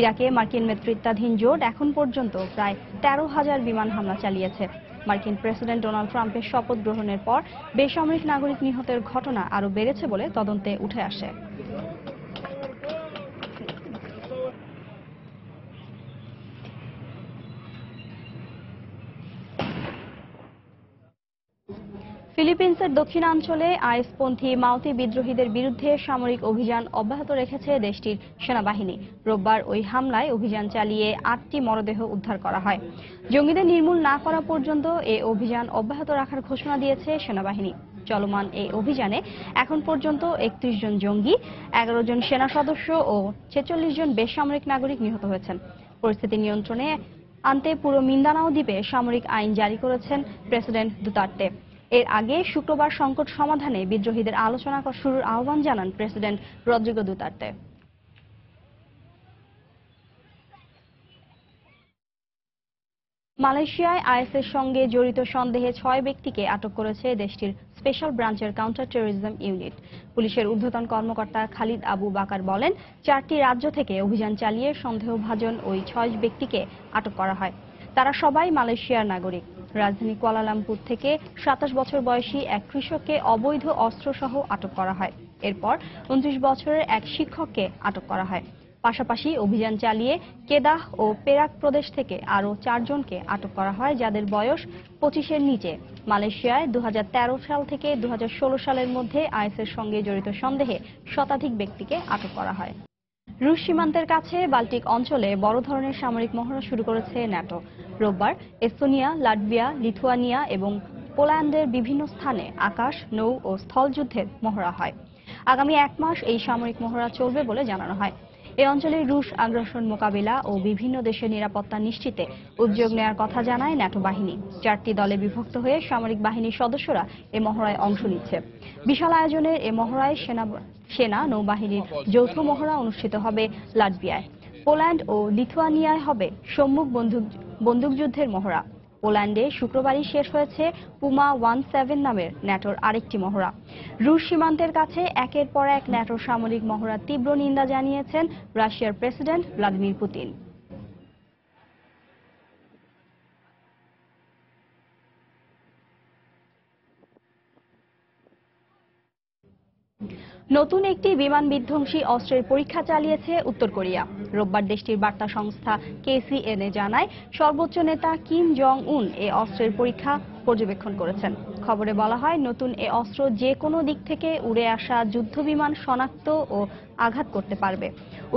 ইরাকে মার্কিন নেতৃত্বাধীন জোট এখন পর্যন্ত প্রায় 13,000 বিমান হামলা চালিয়েছে। মার্কিন প্রেসিডেন্ট ডোনাল্ড ট্রাম্পের শপথ গ্রহণের পর বেসামরিক নাগরিক নিহতের ঘটনা আরও বেড়েছে বলে তদন্তে উঠে আসে। ফিলিপিন্সের দক্ষিণাঞ্চলে আইএসপন্থী মাওতি বিদ্রোহীদের বিরুদ্ধে সামরিক অভিযান অব্যাহত রেখেছে দেশটির সেনাবাহিনী। রোববার ওই হামলায় অভিযান চালিয়ে 8টি মরদেহ উদ্ধার করা হয়। জঙ্গিদের নির্মূল না করা পর্যন্ত এই অভিযান অব্যাহত রাখার ঘোষণা দিয়েছে সেনাবাহিনী। চলমান এই অভিযানে এখন পর্যন্ত 31 জন জঙ্গি, 11 জন সেনা সদস্য ও 46 জন বেসামরিক নাগরিক নিহত হয়েছেন। পরিস্থিতি নিয়ন্ত্রণে আনতে পুরো মিন্দানাও দ্বীপে সামরিক আইন জারি করেছেন প্রেসিডেন্ট দুতার্তে। এর আগে শুক্রবার সংকট সমাধানে বিদ্রোহীদের আলোচনা শুরুর আহ্বান জানান প্রেসিডেন্ট রদ্রিগো দুতার্তে। মালয়েশিয়ায় আইএসের সঙ্গে জড়িত সন্দেহে 6 ব্যক্তিকে আটক করেছে দেশটির স্পেশাল ব্রাঞ্চের কাউন্টার টেরোরিজম ইউনিট। পুলিশের ঊর্ধ্বতন কর্মকর্তা খালিদ আবু বাকার বলেন, 4টি রাজ্য থেকে অভিযান চালিয়ে সন্দেহভাজন ওই 6 ব্যক্তিকে আটক করা হয়। তারা সবাই মালয়েশিয়ার নাগরিক। রাজধানী কুয়ালালামপুর থেকে 27 বছর বয়সী এক কৃষককে অবৈধ অস্ত্রসহ আটক করা হয়। এরপর 29 বছরের এক শিক্ষককে আটক করা হয়। পাশাপাশি অভিযান চালিয়ে কেদাহ ও পেরাক প্রদেশ থেকে আরও 4 জনকে আটক করা হয়, যাদের বয়স 25-এর নিচে। মালয়েশিয়ায় 2013 সাল থেকে 2016 সালের মধ্যে আইএসের সঙ্গে জড়িত সন্দেহে শতাধিক ব্যক্তিকে আটক করা হয়। রুশ সীমান্তের কাছে বাল্টিক অঞ্চলে বড় ধরনের সামরিক মহড়া শুরু করেছে ন্যাটো। রোববার এস্তোনিয়া, লাটভিয়া, লিথুয়ানিয়া এবং পোল্যান্ডের বিভিন্ন স্থানে আকাশ, নৌ ও স্থল যুদ্ধের মহড়া হয়। আগামী 1 মাস এই সামরিক মহড়া চলবে বলে জানানো হয়। এই অঞ্চলে রুশ আগ্রাসন মোকাবিলা ও বিভিন্ন দেশের নিরাপত্তা নিশ্চিতে উদ্যোগ নেওয়ার কথা জানায় ন্যাটো বাহিনী। 4টি দলে বিভক্ত হয়ে সামরিক বাহিনীর সদস্যরা এই মহড়ায় অংশ নিচ্ছে। বিশাল আয়োজনের এই মহড়ায় সেনা নৌবাহিনীর যৌথ মহড়া অনুষ্ঠিত হবে লাটভিয়ায়। পোল্যান্ড ও লিথুয়ানিয়ায় হবে সম্মুখ বন্দুকযুদ্ধের মহড়া। পোল্যান্ডে শুক্রবারই শেষ হয়েছে পুমা 17 নামের ন্যাটোর আরেকটি মহড়া। রুশ সীমান্তের কাছে একের পর এক ন্যাটোর সামরিক মহড়ার তীব্র নিন্দা জানিয়েছেন রাশিয়ার প্রেসিডেন্ট ভ্লাদিমির পুতিন। নতুন একটি বিমান বিধ্বংসী অস্ত্রের পরীক্ষা চালিয়েছে উত্তর কোরিয়া। রোববার দেশটির বার্তা সংস্থা KCNA জানায়, সর্বোচ্চ নেতা কিম জং উন এই অস্ত্রের পরীক্ষা পর্যবেক্ষণ করেছেন। খবরে বলা হয়, নতুন এ অস্ত্র যে কোনো দিক থেকে উড়ে আসা যুদ্ধবিমান শনাক্ত ও আঘাত করতে পারবে।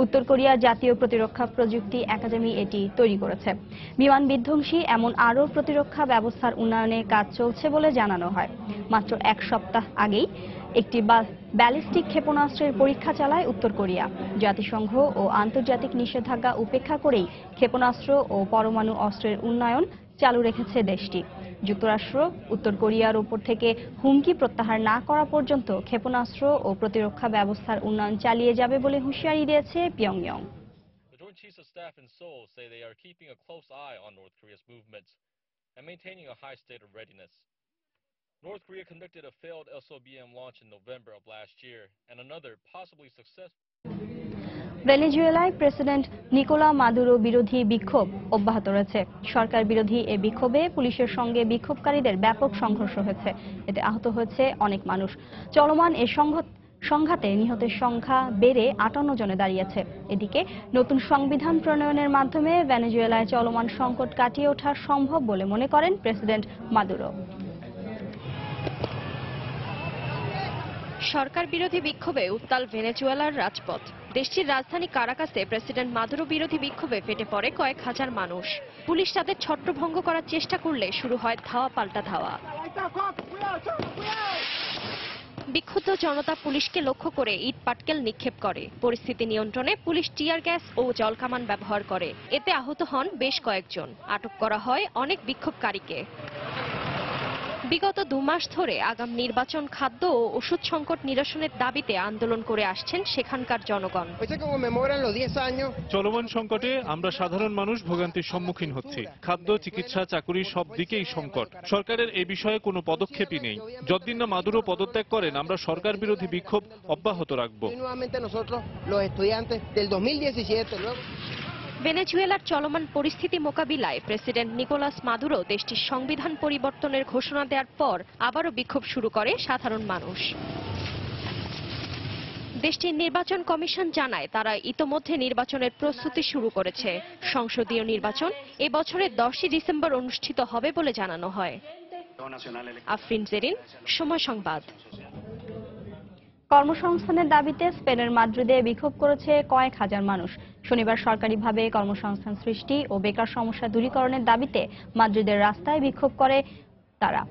উত্তর কোরিয়ার জাতীয় প্রতিরক্ষা প্রযুক্তি একাডেমি এটি তৈরি করেছে। বিমান বিধ্বংসী এমন আরও প্রতিরক্ষা ব্যবস্থার উন্নয়নে কাজ চলছে বলে জানানো হয়। মাত্র 1 সপ্তাহ আগেই একটি ব্যালিস্টিক ক্ষেপণাস্ত্রের পরীক্ষা চালায় উত্তর কোরিয়া। জাতিসংঘ ও আন্তর্জাতিক নিষেধাজ্ঞা উপেক্ষা করেই ক্ষেপণাস্ত্র ও পরমাণু অস্ত্রের উন্নয়ন চালু রেখেছে দেশটি। যুক্তরাষ্ট্র উত্তর কোরিয়ার উপর থেকে হুমকি প্রত্যাহার না করা পর্যন্ত ক্ষেপণাস্ত্র ও প্রতিরক্ষা ব্যবস্থার উন্নয়ন চালিয়ে যাবে বলে হুঁশিয়ারি দিয়েছে পিয়ংইয়ং। North Korea conducted a failed SLBM launch in November of last year, and another possibly successful. ভেনেজুয়েলায় প্রেসিডেন্ট নিকোলা মাদুরো বিরোধী বিক্ষোভ অব্যাহত রয়েছে। সরকার বিরোধী এ বিক্ষোভে পুলিশের সঙ্গে বিক্ষোভকারীদের ব্যাপক সংঘর্ষ হয়েছে। এতে আহত হয়েছে অনেক মানুষ। চলমান এ সংঘাতে নিহতের সংখ্যা বেড়ে 58 জনে দাঁড়িয়েছে। এদিকে নতুন সংবিধান প্রণয়নের মাধ্যমে ভেনেজুয়েলায় চলমান সংকট কাটিয়ে ওঠা সম্ভব বলে মনে করেন প্রেসিডেন্ট মাদুরো। সরকার বিরোধী বিক্ষোভে উত্তাল ভেনেজুয়েলার রাজপথ। দেশটির রাজধানী কারাকাসে প্রেসিডেন্ট মাদুরো বিরোধী বিক্ষোভে ফেটে পড়ে কয়েক হাজার মানুষ। পুলিশ তাদের ছত্রভঙ্গ করার চেষ্টা করলে শুরু হয় ধাওয়া পাল্টা ধাওয়া। বিক্ষুব্ধ জনতা পুলিশকে লক্ষ্য করে ইট পাটকেল নিক্ষেপ করে। পরিস্থিতি নিয়ন্ত্রণে পুলিশ টিয়ার গ্যাস ও জলকামান ব্যবহার করে। এতে আহত হন বেশ কয়েকজন। আটক করা হয় অনেক বিক্ষোভকারীকে। বিগত 2 মাস ধরে আগাম নির্বাচন, খাদ্য ও ওষুধ সংকট নিরসনের দাবিতে আন্দোলন করে আসছেন সেখানকার জনগণ। চলমান সংকটে আমরা সাধারণ মানুষ ভোগান্তির সম্মুখীন হচ্ছি। খাদ্য, চিকিৎসা, চাকুরি সব দিকেই সংকট। সরকারের এই বিষয়ে কোনো পদক্ষেপই নেই। যতদিন না মাদুরো পদত্যাগ করেন, আমরা সরকার বিরোধী বিক্ষোভ অব্যাহত রাখব। ভেনেজুয়েলার চলমান পরিস্থিতি মোকাবিলায় প্রেসিডেন্ট নিকোলাস মাদুরো দেশটির সংবিধান পরিবর্তনের ঘোষণা দেওয়ার পর আবারও বিক্ষোভ শুরু করে সাধারণ মানুষ। দেশটির নির্বাচন কমিশন জানায়, তারা ইতোমধ্যে নির্বাচনের প্রস্তুতি শুরু করেছে। সংসদীয় নির্বাচন এ বছরের 10 ডিসেম্বর অনুষ্ঠিত হবে বলে জানানো হয়। আফরিন জেরিন, সময় সংবাদ। কর্মসংস্থানের দাবিতে স্পেনের মাদ্রিদে বিক্ষোভ করেছে কয়েক হাজার মানুষ। শনিবার সরকারিভাবে কর্মসংস্থান সৃষ্টি ও বেকার সমস্যা দূরীকরণের দাবিতে মাদ্রিদের রাস্তায় বিক্ষোভ করে তারা।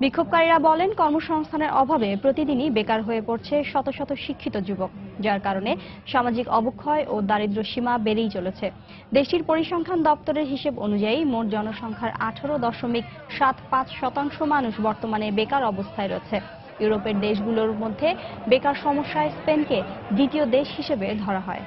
বিক্ষোভকারীরা বলেন, কর্মসংস্থানের অভাবে প্রতিদিনই বেকার হয়ে পড়ছে শত শত শিক্ষিত যুবক, যার কারণে সামাজিক অবক্ষয় ও দারিদ্র্য সীমা বেড়েই চলেছে। দেশটির পরিসংখ্যান দপ্তরের হিসেব অনুযায়ী মোট জনসংখ্যার 18.75% মানুষ বর্তমানে বেকার অবস্থায় রয়েছে। ইউরোপের দেশগুলোর মধ্যে বেকার সমস্যায় স্পেনকে দ্বিতীয় দেশ হিসেবে ধরা হয়।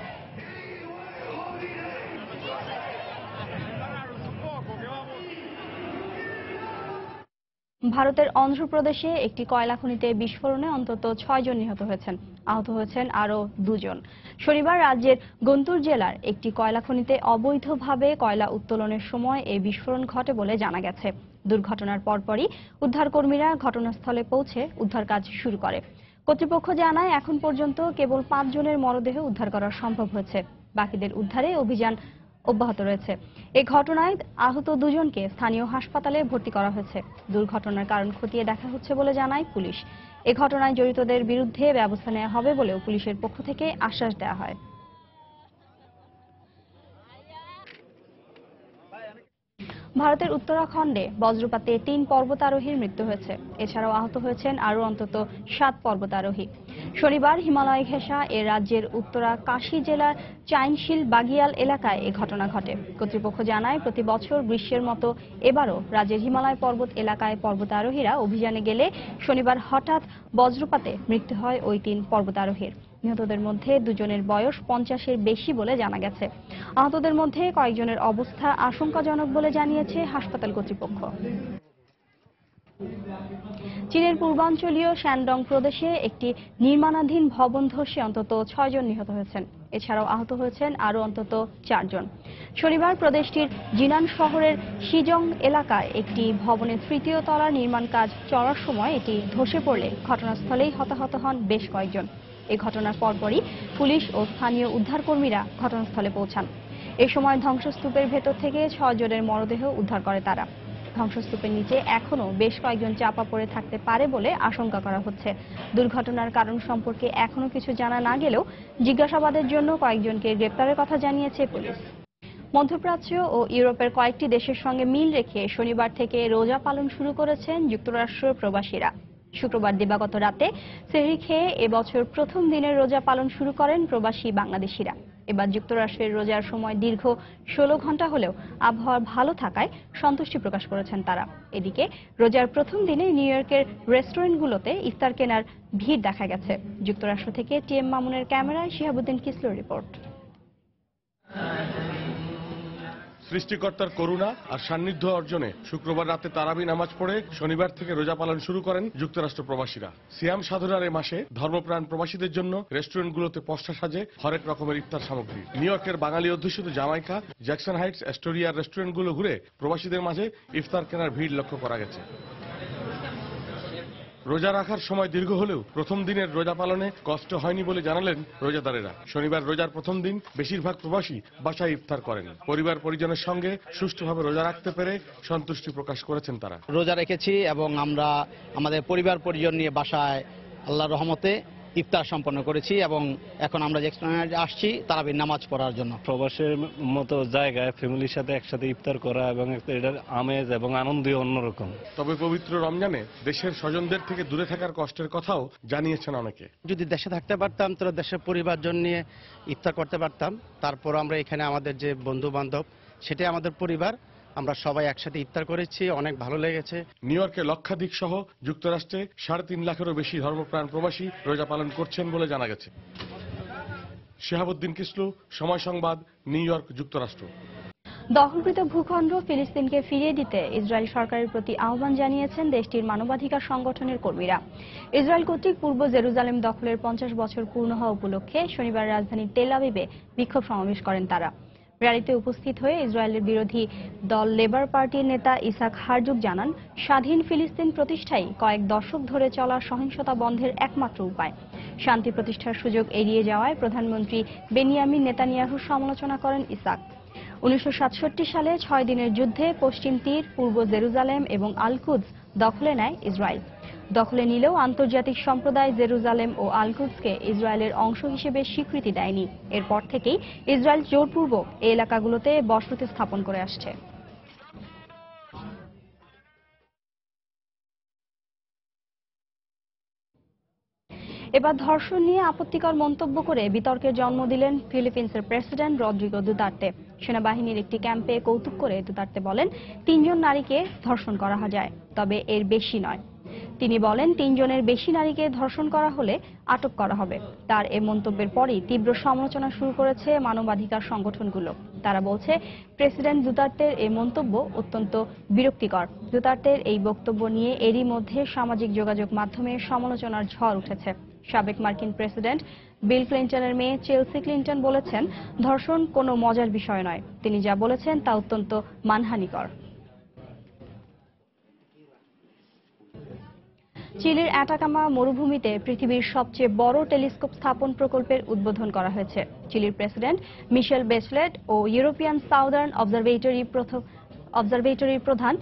ভারতের অন্ধ্রপ্রদেশে একটি কয়লা খনিতে বিস্ফোরণে অন্তত 6 জন নিহত হয়েছেন, আহত হয়েছেন আরও 2 জন। শনিবার রাজ্যের গুন্তুর জেলার একটি কয়লা খনিতে অবৈধভাবে কয়লা উত্তোলনের সময় এই বিস্ফোরণ ঘটে বলে জানা গেছে। দুর্ঘটনার পরপরই উদ্ধারকর্মীরা ঘটনাস্থলে পৌঁছে উদ্ধার কাজ শুরু করে। কর্তৃপক্ষ জানায়, এখন পর্যন্ত কেবল 5 জনের মরদেহ উদ্ধার করা সম্ভব হয়েছে। বাকিদের উদ্ধারে অভিযান অব্যাহত রয়েছে। এই ঘটনায় আহত 2 জনকে স্থানীয় হাসপাতালে ভর্তি করা হয়েছে। দুর্ঘটনার কারণ খতিয়ে দেখা হচ্ছে বলে জানায় পুলিশ। এই ঘটনায় জড়িতদের বিরুদ্ধে ব্যবস্থা নেওয়া হবে বলেও পুলিশের পক্ষ থেকে আশ্বাস দেওয়া হয়। ভারতের উত্তরাখণ্ডে বজ্রপাতে 3 পর্বতারোহীর মৃত্যু হয়েছে। এছাড়াও আহত হয়েছেন আরও অন্তত 7 পর্বতারোহী। শনিবার হিমালয় ঘেঁষা এ রাজ্যের উত্তরা কাশী জেলার চাইনশিল বাগিয়াল এলাকায় এ ঘটনা ঘটে। কর্তৃপক্ষ জানায়, প্রতি বছর গ্রীষ্মের মতো এবারও রাজ্যের হিমালয় পর্বত এলাকায় পর্বতারোহীরা অভিযানে গেলে শনিবার হঠাৎ বজ্রপাতে মৃত্যু হয় ওই 3 পর্বতারোহীর। নিহতদের মধ্যে 2 জনের বয়স 50-এর বেশি বলে জানা গেছে। আহতদের মধ্যে কয়েকজনের অবস্থা আশঙ্কাজনক বলে জানিয়েছে হাসপাতাল কর্তৃপক্ষ। চীনের পূর্বাঞ্চলীয় শ্যানডং প্রদেশে একটি নির্মাণাধীন ভবন ধসে অন্তত 6 জন নিহত হয়েছেন। এছাড়াও আহত হয়েছেন আরও অন্তত 4 জন। শনিবার প্রদেশটির জিনান শহরের শিজং এলাকায় একটি ভবনের 3য় তলার নির্মাণ কাজ চলার সময় এটি ধসে পড়লে ঘটনাস্থলেই হতাহত হন বেশ কয়েকজন। এই ঘটনার পরপরই পুলিশ ও স্থানীয় উদ্ধারকর্মীরা ঘটনাস্থলে পৌঁছান। এ সময় ধ্বংসস্তূপের ভেতর থেকে 6 জনের মরদেহ উদ্ধার করে তারা। ধ্বংসস্তূপের নিচে এখনও বেশ কয়েকজন চাপা পড়ে থাকতে পারে বলে আশঙ্কা করা হচ্ছে। দুর্ঘটনার কারণ সম্পর্কে এখনও কিছু জানা না গেলেও জিজ্ঞাসাবাদের জন্য কয়েকজনকে গ্রেপ্তারের কথা জানিয়েছে পুলিশ। মধ্যপ্রাচ্য ও ইউরোপের কয়েকটি দেশের সঙ্গে মিল রেখে শনিবার থেকে রোজা পালন শুরু করেছেন যুক্তরাষ্ট্র প্রবাসীরা। শুক্রবার দিবাগত রাতে সেহরি খেয়ে এবছর প্রথম দিনের রোজা পালন শুরু করেন প্রবাসী বাংলাদেশিরা। এবার যুক্তরাষ্ট্রের রোজার সময় দীর্ঘ 16 ঘন্টা হলেও আবহাওয়া ভালো থাকায় সন্তুষ্টি প্রকাশ করেছেন তারা। এদিকে রোজার প্রথম দিনে নিউ ইয়র্কের রেস্টুরেন্টগুলোতে ইফতার কেনার ভিড় দেখা গেছে। যুক্তরাষ্ট্র থেকে টিএম মামুনের ক্যামেরায় শিহাবুদ্দিন কিসলুর রিপোর্ট। সৃষ্টিকর্তার করুণা আর সান্নিধ্য অর্জনে শুক্রবার রাতে তারাবি নামাজ পড়ে শনিবার থেকে রোজা পালন শুরু করেন যুক্তরাষ্ট্র প্রবাসীরা। সিয়াম সাধনার এ মাসে ধর্মপ্রাণ প্রবাসীদের জন্য রেস্টুরেন্টগুলোতে পসরা সাজে হরেক রকমের ইফতার সামগ্রী। নিউ ইয়র্কের বাঙালি অধ্যুষিত জামাইকা, জ্যাকসন হাইটস, অ্যাস্টোরিয়ার রেস্টুরেন্টগুলো ঘুরে প্রবাসীদের মাঝে ইফতার কেনার ভিড় লক্ষ্য করা গেছে। রোজা রাখার সময় দীর্ঘ হলেও প্রথম দিনের রোজা পালনে কষ্ট হয়নি বলে জানালেন রোজাদারেরা। শনিবার রোজার প্রথম দিন বেশিরভাগ প্রবাসী বাসায় ইফতার করেন। পরিবার পরিজনের সঙ্গে সুষ্ঠুভাবে রোজা রাখতে পেরে সন্তুষ্টি প্রকাশ করেছেন তারা। রোজা রেখেছি এবং আমরা আমাদের পরিবার পরিজন নিয়ে বাসায় আল্লাহর রহমতে ইফতার সম্পন্ন করেছি এবং এখন আমরা যেখানে আসছি তারাবির নামাজ পড়ার জন্য। প্রবাসের মতো জায়গায় ফ্যামিলির সাথে একসাথে ইফতার করা এবং এটার আমেজ এবং আনন্দই অন্যরকম। তবে পবিত্র রমজানে দেশের স্বজনদের থেকে দূরে থাকার কষ্টের কথাও জানিয়েছেন অনেকে। যদি দেশে থাকতে পারতাম তো দেশের পরিবারজন নিয়ে ইফতার করতে পারতাম। তারপর আমরা এখানে আমাদের যে বন্ধু বান্ধব সেটাই আমাদের পরিবার, আমরা সবাই একসাথে ইফতার করেছি, অনেক ভালো লেগেছে। নিউ ইয়র্কে লক্ষাধিক সহ যুক্তরাষ্ট্রে 3.5 লাখেরও বেশি ধর্মপ্রাণ প্রবাসী রোজা পালন করছেন বলে জানা গেছে। শিহাবুদ্দিন কিসলু, সময় সংবাদ, নিউ ইয়র্ক, যুক্তরাষ্ট্র। দখলকৃত ভূখণ্ড ফিলিস্তিনকে ফিরিয়ে দিতে ইসরায়েল সরকারের প্রতি আহ্বান জানিয়েছেন দেশটির মানবাধিকার সংগঠনের কর্মীরা। ইসরায়েল কর্তৃক পূর্ব জেরুজালেম দখলের 50 বছর পূর্ণ হওয়া উপলক্ষে শনিবার রাজধানী তেল আবিবে বিক্ষোভ সমাবেশ করেন তারা। র্যালিতে উপস্থিত হয়ে ইসরায়েলের বিরোধী দল লেবার পার্টির নেতা ইসাক হারজুগ জানান, স্বাধীন ফিলিস্তিন প্রতিষ্ঠাই কয়েক দশক ধরে চলা সহিংসতা বন্ধের একমাত্র উপায়। শান্তি প্রতিষ্ঠার সুযোগ এড়িয়ে যাওয়ায় প্রধানমন্ত্রী বেনিয়ামিন নেতানিয়াহুর সমালোচনা করেন ইসাক। 1967 সালে 6 দিনের যুদ্ধে পশ্চিম তীর, পূর্ব জেরুজালেম এবং আল কুদস দখলে নেয় ইসরায়েল। দখলে নিলেও আন্তর্জাতিক সম্প্রদায় জেরুজালেম ও আল কুদসকে ইসরায়েলের অংশ হিসেবে স্বীকৃতি দেয়নি। এরপর থেকেই ইসরায়েল জোরপূর্বক এই এলাকাগুলোতে বসতি স্থাপন করে আসছে। এবার ধর্ষণ নিয়ে আপত্তিকর মন্তব্য করে বিতর্কের জন্ম দিলেন ফিলিপিন্সের প্রেসিডেন্ট রদ্রিগো দুতার্তে। সেনাবাহিনীর একটি ক্যাম্পে কৌতুক করে দুতার্তে বলেন 3 জন নারীকে ধর্ষণ করা যায়, তবে এর বেশি নয়। তিনি বলেন 3 জনের বেশি নারীকে ধর্ষণ করা হলে আটক করা হবে। তার এই মন্তব্যের পরই তীব্র সমালোচনা শুরু করেছে মানবাধিকার সংগঠনগুলো। তারা বলছে প্রেসিডেন্ট দুতার্তের এই মন্তব্য অত্যন্ত বিরক্তিকর। দুতার্তের এই বক্তব্য নিয়ে এরই মধ্যে সামাজিক যোগাযোগ মাধ্যমে সমালোচনার ঝড় উঠেছে। সাবেক মার্কিন প্রেসিডেন্ট বিল ক্লিন্টনের মেয়ে চেলসি ক্লিন্টন বলেছেন ধর্ষণ কোনো মজার বিষয় নয়। তিনি যা বলেছেন তা অত্যন্ত মানহানিকর। চিলির অ্যাটাকামা মরুভূমিতে পৃথিবীর সবচেয়ে বড় টেলিস্কোপ স্থাপন প্রকল্পের উদ্বোধন করা হয়েছে। চিলির প্রেসিডেন্ট মিশেল বেচলেট ও ইউরোপিয়ান সাউদার্ন অবজারভেটরির প্রধান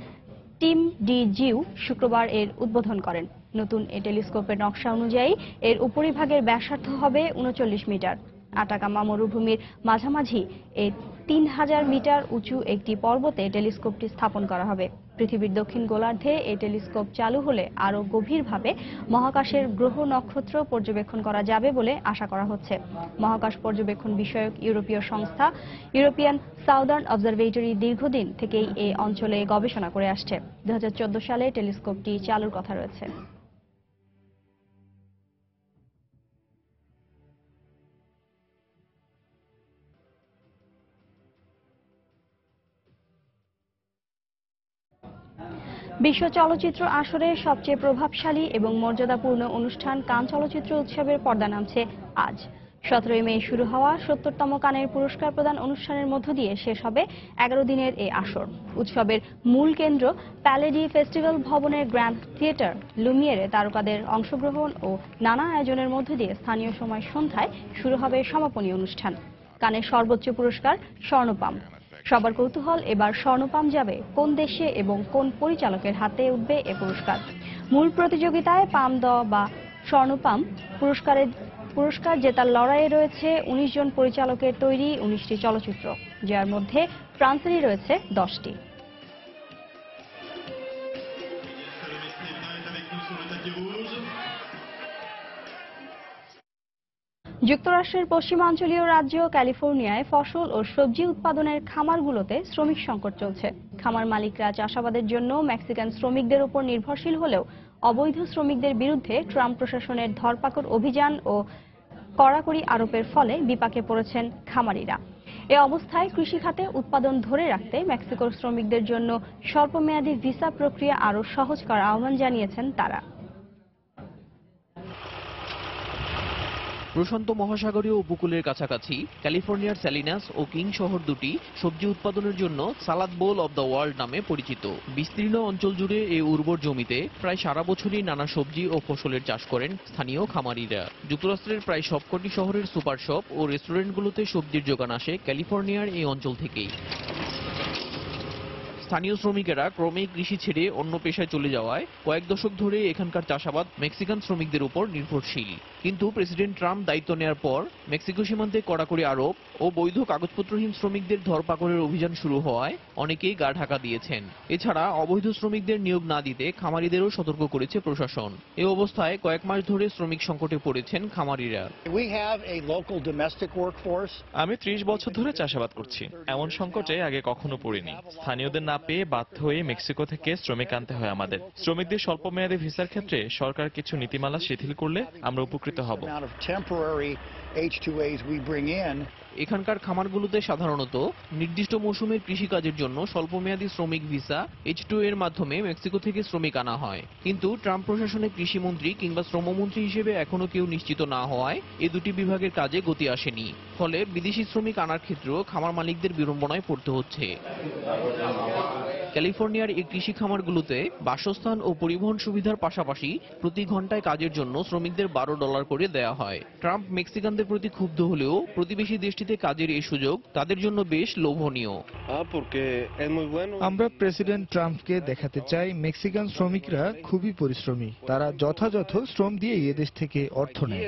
টিম ডি জিউ শুক্রবার এর উদ্বোধন করেন। নতুন এই টেলিস্কোপের নকশা অনুযায়ী এর উপরিভাগের ব্যাসার্ধ হবে 39 মিটার। আটাকামা মরুভূমির মাঝামাঝি এই 3000 মিটার উঁচু একটি পর্বতে টেলিস্কোপটি স্থাপন করা হবে। পৃথিবীর দক্ষিণ গোলার্ধে এই টেলিস্কোপ চালু হলে আরও গভীরভাবে মহাকাশের গ্রহ নক্ষত্র পর্যবেক্ষণ করা যাবে বলে আশা করা হচ্ছে। মহাকাশ পর্যবেক্ষণ বিষয়ক ইউরোপীয় সংস্থা ইউরোপিয়ান সাউদার্ন অবজারভেটরি দীর্ঘদিন থেকেই এই অঞ্চলে গবেষণা করে আসছে। 2014 সালে টেলিস্কোপটি চালুর কথা রয়েছে। বিশ্ব চলচ্চিত্র আসরে সবচেয়ে প্রভাবশালী এবং মর্যাদাপূর্ণ অনুষ্ঠান কান চলচ্চিত্র উৎসবের পর্দা নামছে আজ। 17 মে শুরু হওয়া 70তম কানের পুরস্কার প্রদান অনুষ্ঠানের মধ্য দিয়ে শেষ হবে 11 দিনের এই আসর। উৎসবের মূল কেন্দ্র প্যালেডি ফেস্টিভ্যাল ভবনের গ্র্যান্ড থিয়েটার লুমিয়েরে তারকাদের অংশগ্রহণ ও নানা আয়োজনের মধ্য দিয়ে স্থানীয় সময় সন্ধ্যায় শুরু হবে সমাপনী অনুষ্ঠান। কানের সর্বোচ্চ পুরস্কার স্বর্ণপাম। সবার কৌতূহল, এবার স্বর্ণপাম যাবে কোন দেশে এবং কোন পরিচালকের হাতে উঠবে এ পুরস্কার। মূল প্রতিযোগিতায় পাম দ বা স্বর্ণপাম পুরস্কার জেতার লড়াইয়ে রয়েছে 19 জন পরিচালকের তৈরি 19টি চলচ্চিত্র, যার মধ্যে ফ্রান্সেরই রয়েছে 10টি। যুক্তরাষ্ট্রের পশ্চিমাঞ্চলীয় রাজ্য ক্যালিফোর্নিয়ায় ফসল ও সবজি উৎপাদনের খামারগুলোতে শ্রমিক সংকট চলছে। খামার মালিকরা চাষাবাদের জন্য মেক্সিকান শ্রমিকদের উপর নির্ভরশীল হলেও অবৈধ শ্রমিকদের বিরুদ্ধে ট্রাম্প প্রশাসনের ধরপাকড় অভিযান ও কড়াকড়ি আরোপের ফলে বিপাকে পড়েছেন খামারিরা। এ অবস্থায় কৃষি খাতে উৎপাদন ধরে রাখতে মেক্সিকোর শ্রমিকদের জন্য স্বল্পমেয়াদী ভিসা প্রক্রিয়া আরও সহজ করার আহ্বান জানিয়েছেন তারা। প্রশান্ত মহাসাগরীয় উপকূলের কাছাকাছি ক্যালিফোর্নিয়ার স্যালিনাস ও কিং শহর দুটি সবজি উৎপাদনের জন্য সালাদ বোল অব দ্য ওয়ার্ল্ড নামে পরিচিত। বিস্তীর্ণ অঞ্চল জুড়ে এই উর্বর জমিতে প্রায় সারা বছরই নানা সবজি ও ফসলের চাষ করেন স্থানীয় খামারিরা। যুক্তরাষ্ট্রের প্রায় সবকটি শহরের সুপার শপ ও রেস্টুরেন্টগুলোতে সবজির যোগান আসে ক্যালিফোর্নিয়ার এই অঞ্চল থেকেই। স্থানীয় শ্রমিকেরা ক্রমেই কৃষি ছেড়ে অন্য পেশায় চলে যাওয়ায় কয়েক দশক ধরে এখানকার চাষাবাদ মেক্সিকান শ্রমিকদের উপর নির্ভরশীল। কিন্তু প্রেসিডেন্ট ট্রাম্প দায়িত্ব নেওয়ার পর মেক্সিকো সীমান্তে কড়াকড়ি আরোপ ও বৈধ কাগজপত্রহীন শ্রমিকদের ধরপাকড়ের অভিযান শুরু হওয়ায় অনেকেই গা ঢাকা দিয়েছেন। এছাড়া অবৈধ শ্রমিকদের নিয়োগ না দিতে খামারিদেরও সতর্ক করেছে প্রশাসন। এ অবস্থায় কয়েক মাস ধরে শ্রমিক সংকটে পড়েছেন খামারিরা। আমি 30 বছর ধরে চাষাবাদ করছি। এমন সংকটে আগে কখনো পড়িনি। স্থানীয়দের না পেয়ে বাধ্য হয়ে মেক্সিকো থেকে শ্রমিক আনতে হয় আমাদের। শ্রমিকদের স্বল্পমেয়াদী ভিসার ক্ষেত্রে সরকার কিছু নীতিমালা শিথিল করলে আমরা উপকৃত হব। এখানকার খামারগুলোতে সাধারণত নির্দিষ্ট মৌসুমের কৃষিকাজের জন্য স্বল্পমেয়াদী শ্রমিক ভিসা H2 এর মাধ্যমে মেক্সিকো থেকে শ্রমিক আনা হয়। কিন্তু ট্রাম্প প্রশাসনে কৃষিমন্ত্রী কিংবা শ্রমমন্ত্রী হিসেবে এখনো কেউ নিশ্চিত না হওয়ায় এই দুটি বিভাগের কাজে গতি আসেনি। ফলে বিদেশি শ্রমিক আনার ক্ষেত্রেও খামার মালিকদের বিড়ম্বনায় পড়তে হচ্ছে। ক্যালিফোর্নিয়ার এই কৃষি খামারগুলোতে বাসস্থান ও পরিবহন সুবিধার পাশাপাশি প্রতি ঘন্টায় কাজের জন্য শ্রমিকদের $12 করে দেয়া হয়। ট্রাম্প মেক্সিকানদের প্রতি ক্ষুব্ধ হলেও প্রতিবেশী দেশটিতে কাজের এই সুযোগ তাদের জন্য বেশ লোভনীয়। আমরা প্রেসিডেন্ট ট্রাম্পকে দেখাতে চাই মেক্সিকান শ্রমিকরা খুবই পরিশ্রমী, তারা যথাযথ শ্রম দিয়ে এদেশ থেকে অর্থ নেয়।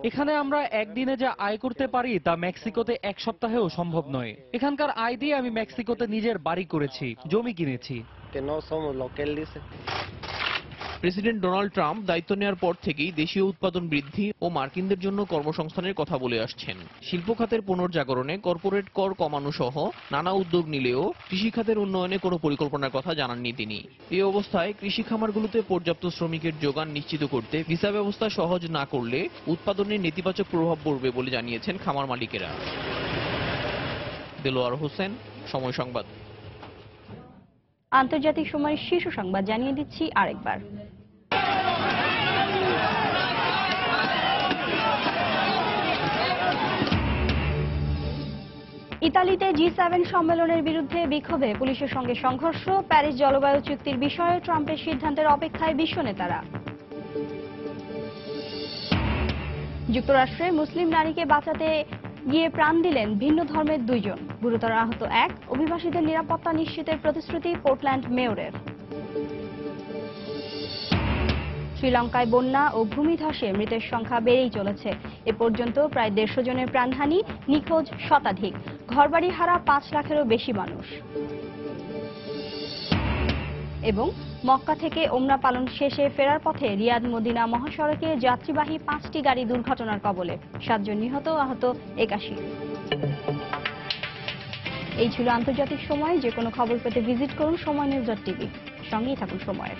এখানে আমরা একদিনে যা আয় করতে পারি তা মেক্সিকোতে এক সপ্তাহেও সম্ভব নয়। এখানকার আয় দিয়ে আমি মেক্সিকোতে নিজের বাড়ি করেছি, জমি কিনেছি। প্রেসিডেন্ট ডোনাল্ড ট্রাম্প দায়িত্ব নেওয়ার পর থেকেই দেশীয় উৎপাদন বৃদ্ধি ও মার্কিনদের জন্য কর্মসংস্থানের কথা বলে আসছেন। শিল্প খাতের পুনর্জাগরণে কর্পোরেট কর কমানো সহ নানা উদ্যোগ নিলেও কৃষি খাতের উন্নয়নে কোনো পরিকল্পনার কথা জানাননি তিনি। এই অবস্থায় কৃষি খামারগুলোতে পর্যাপ্ত শ্রমিকের যোগান নিশ্চিত করতে ভিসা ব্যবস্থা সহজ না করলে উৎপাদনের নেতিবাচক প্রভাব পড়বে বলে জানিয়েছেন খামার মালিকেরা। দেলোয়ার হোসেন, সময় সংবাদ। আন্তর্জাতিক সময়ের শীর্ষ সংবাদ জানিয়ে দিচ্ছি আরেকবার। ইতালিতে G7 সম্মেলনের বিরুদ্ধে বিক্ষোভে পুলিশের সঙ্গে সংঘর্ষ, প্যারিস জলবায়ু চুক্তির বিষয়ে ট্রাম্পের সিদ্ধান্তের অপেক্ষায় বিশ্ব নেতারা। যুক্তরাষ্ট্রে মুসলিম নারীকে বাঁচাতে গিয়ে প্রাণ দিলেন ভিন্ন ধর্মের 2 জন, গুরুতর আহত 1। অভিবাসীদের নিরাপত্তা নিশ্চিতের প্রতিশ্রুতি পোর্টল্যান্ড মেয়রের। শ্রীলঙ্কায় বন্যা ও ভূমিধসে মৃতের সংখ্যা বেড়েই চলেছে। এ পর্যন্ত প্রায় 150 জনের প্রাণহানি, নিখোঁজ শতাধিক। ঘরবাড়ি হারা 5 লাখেরও বেশি মানুষ। এবং মক্কা থেকে ওমরা পালন শেষে ফেরার পথে রিয়াদ মদিনা মহাসড়কে যাত্রীবাহী 5টি গাড়ি দুর্ঘটনার কবলে, 7 জন নিহত, আহত 81। এই ছিল আন্তর্জাতিক সময়। যে কোনো খবর পেতে ভিজিট করুন সময়নিউজ.টিভি। সঙ্গেই থাকুন সময়ের।